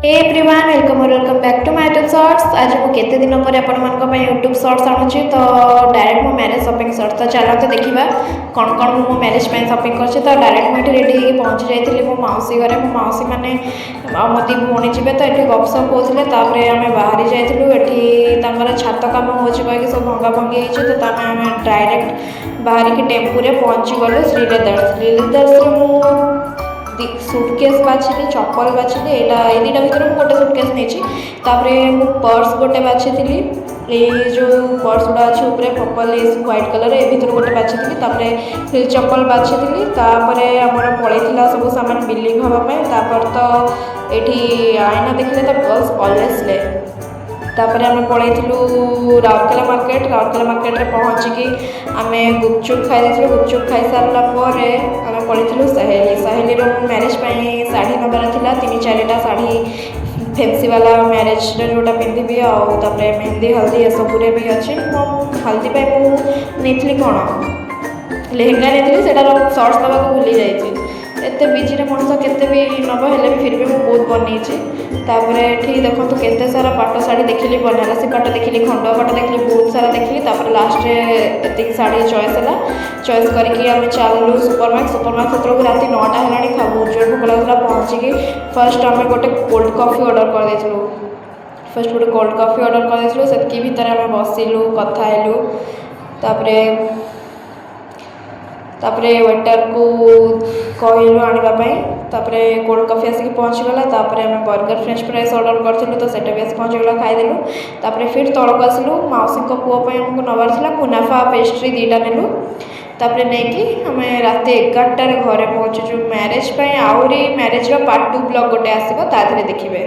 Hey everyone welcome back to my YouTube shorts. आज मुझे केते दिन पर आपण यूट्यूब शॉर्ट्स आणुची तो डायरेक्ट मो मैरेज शॉपिंग शॉर्ट्स तो चलो तो देखिबा कौन कौन मो मैरेज पे शॉपिंग करछि। तो डायरेक्ट मुझे रेडी होके पहुंची जाइथिली मो मौसी घरे। मो मौसी माने मोती भौणी जिबे तो एठी गपसप होथिले। तापरे आमे बाहरी जाइथिलु। एठी तांकर छात काम होछि कहि सब भंगा भंगी हिछि। तो तामे आमे डायरेक्ट बाहरी के टेम्पू रे पहुंची गलो श्रीलेदर्स रे मो सुटकेस बाछिली चप्पल बाछिली यहाँ ये दुटा भर मुझे गोटे सुटकेस नहीं मु पर्स गोटे बाछी ये जो पर्स गुड़ा अच्छे ऊपर पर्पल व्हाइट कलर ए भर गोटे बाछी हिल चप्पल बाछी आमर पलैला सब सामान बिलिंग हाँपर तो ये आईना देखले तो गर्ल्स ऑलवेज ले तापर आम पलैलु राउरकेला मार्केट रे पहुँचिकी आम गुपचुप खाई गुपचुप खाई सारापर आम पलैलु सहेली मैरेज शाढ़ी नबार था 3-4टा शाढ़ी फैंसी वाला मैरेज जोटा पिंधि आउे मेहंदी हल्दी एसबुरे भी अच्छे। हल्दी मुझे कौन लेहेंगा नहीं से सर्ट्स दवा भूली जाइए। एत बिजी मनुष्य केते भी नब हेले भी फिर भी मुझे बहुत बनई। ठीक देखो केते सारा पाट शाढ़ी देखिली बनारसी पाट देखिली खंड पाट देखिली बहुत सारा देखिली। लास्ट एतिक शाढ़ी चॉइस है चॉइस करके आम चलू सुपरमार्केट को रात 9टा है बहुत जोर भोक लगुला। पहुँचिकी फर्स्ट आम गोटे कोल्ड कॉफी ऑर्डर कर गोटे कोल्ड कॉफी ऑर्डर कर से भितर आम बसिलु कथा हेलु। तापरे वेटर को कहलु आने कोल्ड कॉफी आसिक पहुँचीगला। आम बर्गर फ्रेंच फ्राइज ऑर्डर करूँ तो सेटा भी आस पहुँचीगला खाईदेलु। फिर तौक आसलु मौसी पुओं आमको नबार था मुनाफा पेस्ट्री 2टा नेलु। नहीं आम रात 11टार घरे पहुँचुचु मैरेज आहरी मैरेज पार्ट 2 ब्लॉग गोटे आसो देखिए।